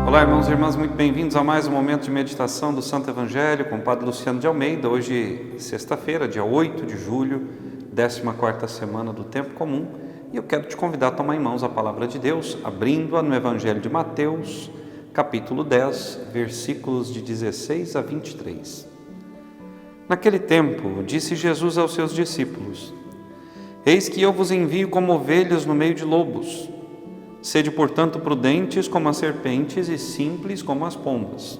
Olá, irmãos e irmãs, muito bem-vindos a mais um momento de meditação do Santo Evangelho com o Padre Luciano de Almeida. Hoje, sexta-feira, dia 8 de julho, 14ª semana do Tempo Comum, e eu quero te convidar a tomar em mãos a Palavra de Deus, abrindo-a no Evangelho de Mateus, capítulo 10, versículos de 16 a 23. Naquele tempo, disse Jesus aos seus discípulos: Eis que eu vos envio como ovelhas no meio de lobos. Sede, portanto, prudentes como as serpentes e simples como as pombas.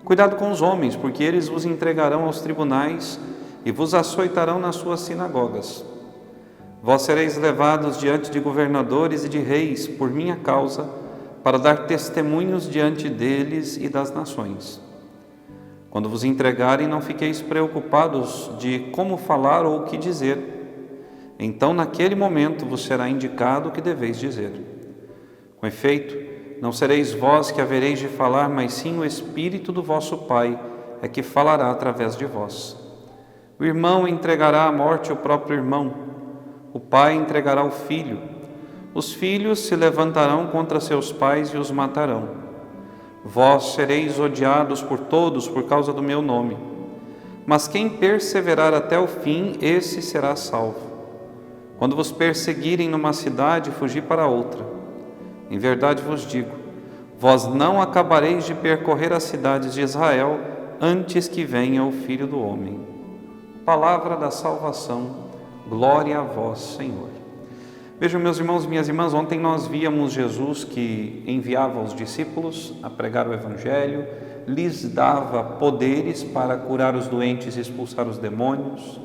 Cuidado com os homens, porque eles vos entregarão aos tribunais e vos açoitarão nas suas sinagogas. Vós sereis levados diante de governadores e de reis por minha causa, para dar testemunhos diante deles e das nações. Quando vos entregarem, não fiqueis preocupados de como falar ou o que dizer. Então, naquele momento, vos será indicado o que deveis dizer. Com efeito, não sereis vós que havereis de falar, mas sim o Espírito do vosso Pai é que falará através de vós. O irmão entregará à morte o próprio irmão, o pai entregará o filho, os filhos se levantarão contra seus pais e os matarão. Vós sereis odiados por todos por causa do meu nome, mas quem perseverar até o fim, esse será salvo. Quando vos perseguirem numa cidade, fugi para outra. Em verdade vos digo, vós não acabareis de percorrer as cidades de Israel antes que venha o Filho do Homem. Palavra da salvação, glória a vós, Senhor. Vejam, meus irmãos e minhas irmãs, ontem nós víamos Jesus que enviava os discípulos a pregar o Evangelho, lhes dava poderes para curar os doentes e expulsar os demônios,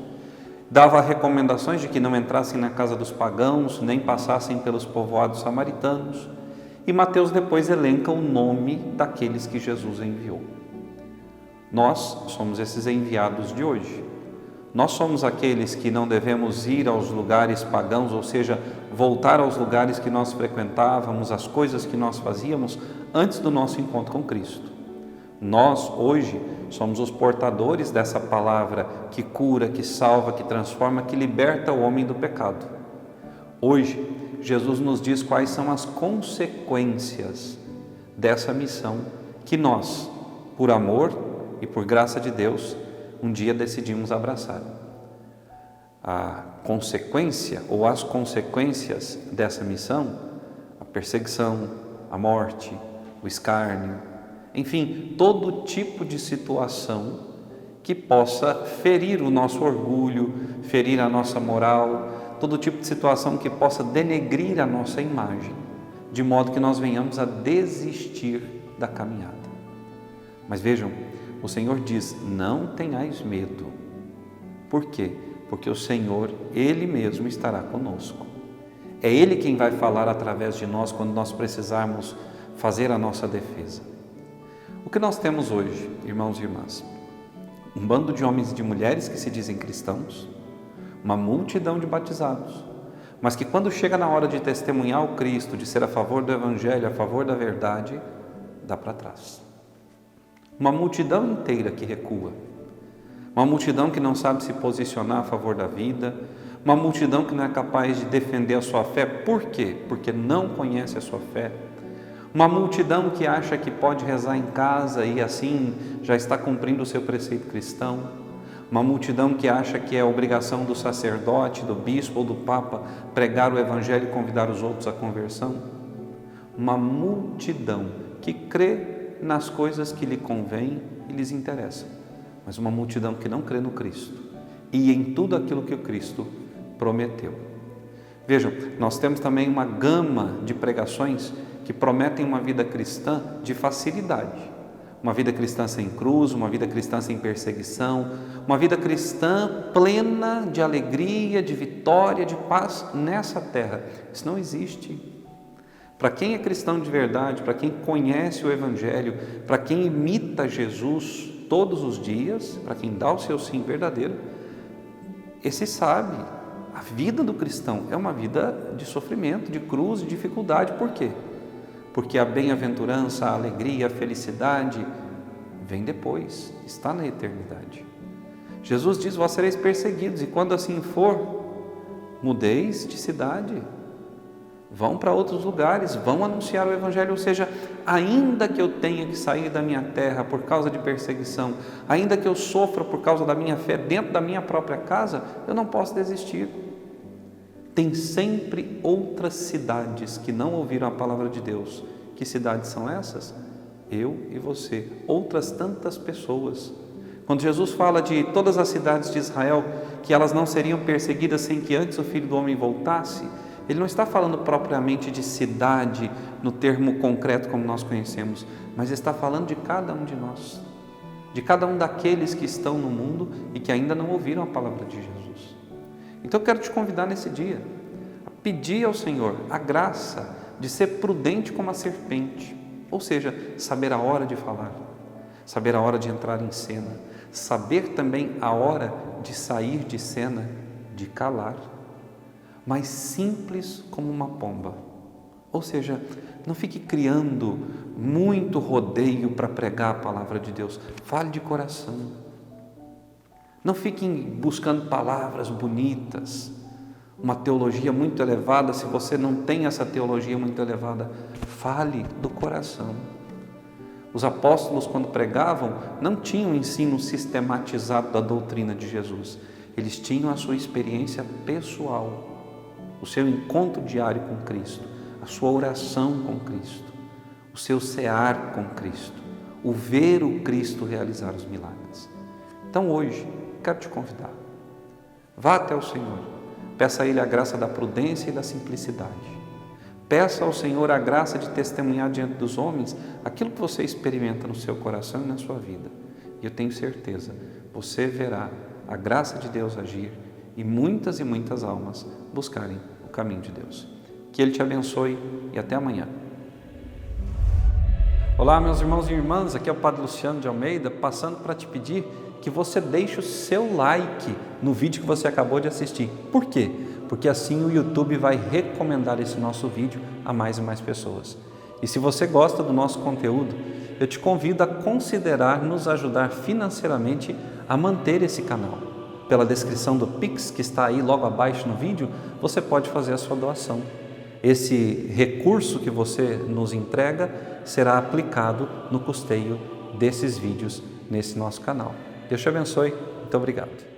dava recomendações de que não entrassem na casa dos pagãos, nem passassem pelos povoados samaritanos, e Mateus depois elenca o nome daqueles que Jesus enviou. Nós somos esses enviados de hoje. Nós somos aqueles que não devemos ir aos lugares pagãos, ou seja, voltar aos lugares que nós frequentávamos, as coisas que nós fazíamos antes do nosso encontro com Cristo. Nós, hoje, somos os portadores dessa palavra que cura, que salva, que transforma, que liberta o homem do pecado. Hoje, Jesus nos diz quais são as consequências dessa missão que nós, por amor e por graça de Deus, um dia decidimos abraçar. A consequência ou as consequências dessa missão, a perseguição, a morte, o escárnio, enfim, todo tipo de situação que possa ferir o nosso orgulho, ferir a nossa moral, todo tipo de situação que possa denegrir a nossa imagem, de modo que nós venhamos a desistir da caminhada. Mas vejam, o Senhor diz, não tenhais medo. Por quê? Porque o Senhor, Ele mesmo estará conosco. É Ele quem vai falar através de nós quando nós precisarmos fazer a nossa defesa. O que nós temos hoje, irmãos e irmãs? Um bando de homens e de mulheres que se dizem cristãos, uma multidão de batizados, mas que quando chega na hora de testemunhar o Cristo, de ser a favor do Evangelho, a favor da verdade, dá para trás. Uma multidão inteira que recua, uma multidão que não sabe se posicionar a favor da vida, uma multidão que não é capaz de defender a sua fé. Por quê? Porque não conhece a sua fé. Uma multidão que acha que pode rezar em casa e assim já está cumprindo o seu preceito cristão. Uma multidão que acha que é obrigação do sacerdote, do bispo ou do papa pregar o Evangelho e convidar os outros à conversão. Uma multidão que crê nas coisas que lhe convém e lhes interessam, mas uma multidão que não crê no Cristo e em tudo aquilo que o Cristo prometeu. Vejam, nós temos também uma gama de pregações que prometem uma vida cristã de facilidade, uma vida cristã sem cruz, uma vida cristã sem perseguição, uma vida cristã plena de alegria, de vitória, de paz nessa terra. Isso não existe. Para quem é cristão de verdade, para quem conhece o Evangelho, para quem imita Jesus todos os dias, para quem dá o seu sim verdadeiro, esse sabe, a vida do cristão é uma vida de sofrimento, de cruz, de dificuldade. Por quê? Porque a bem-aventurança, a alegria, a felicidade vem depois, está na eternidade. Jesus diz, vós sereis perseguidos, e quando assim for, mudeis de cidade. vão para outros lugares, vão anunciar o Evangelho, ou seja, ainda que eu tenha que sair da minha terra por causa de perseguição, ainda que eu sofra por causa da minha fé dentro da minha própria casa, eu não posso desistir. Tem sempre outras cidades que não ouviram a palavra de Deus. Que cidades são essas? Eu e você, outras tantas pessoas. Quando Jesus fala de todas as cidades de Israel, que elas não seriam perseguidas sem que antes o Filho do Homem voltasse, Ele não está falando propriamente de cidade, no termo concreto como nós conhecemos, mas está falando de cada um de nós, de cada um daqueles que estão no mundo e que ainda não ouviram a palavra de Jesus. Então eu quero te convidar nesse dia, a pedir ao Senhor a graça de ser prudente como a serpente, ou seja, saber a hora de falar, saber a hora de entrar em cena, saber também a hora de sair de cena, de calar, mas simples como uma pomba. Ou seja, não fique criando muito rodeio para pregar a palavra de Deus, fale de coração. Não fique buscando palavras bonitas, uma teologia muito elevada. Se você não tem essa teologia muito elevada, fale do coração. Os apóstolos, quando pregavam, não tinham um ensino sistematizado da doutrina de Jesus. Eles tinham a sua experiência pessoal, o seu encontro diário com Cristo, a sua oração com Cristo, o seu cear com Cristo, o ver o Cristo realizar os milagres. Então hoje, quero te convidar, vá até o Senhor, peça a Ele a graça da prudência e da simplicidade. Peça ao Senhor a graça de testemunhar diante dos homens aquilo que você experimenta no seu coração e na sua vida. E eu tenho certeza, você verá a graça de Deus agir e muitas almas buscarem o caminho de Deus. Que Ele te abençoe e até amanhã. Olá, meus irmãos e irmãs, aqui é o Padre Luciano de Almeida, passando para te pedir que você deixe o seu like no vídeo que você acabou de assistir. Por quê? Porque assim o YouTube vai recomendar esse nosso vídeo a mais e mais pessoas. E se você gosta do nosso conteúdo, eu te convido a considerar nos ajudar financeiramente a manter esse canal. Pela descrição do Pix que está aí logo abaixo no vídeo, você pode fazer a sua doação. Esse recurso que você nos entrega será aplicado no custeio desses vídeos nesse nosso canal. Deus te abençoe. Muito obrigado.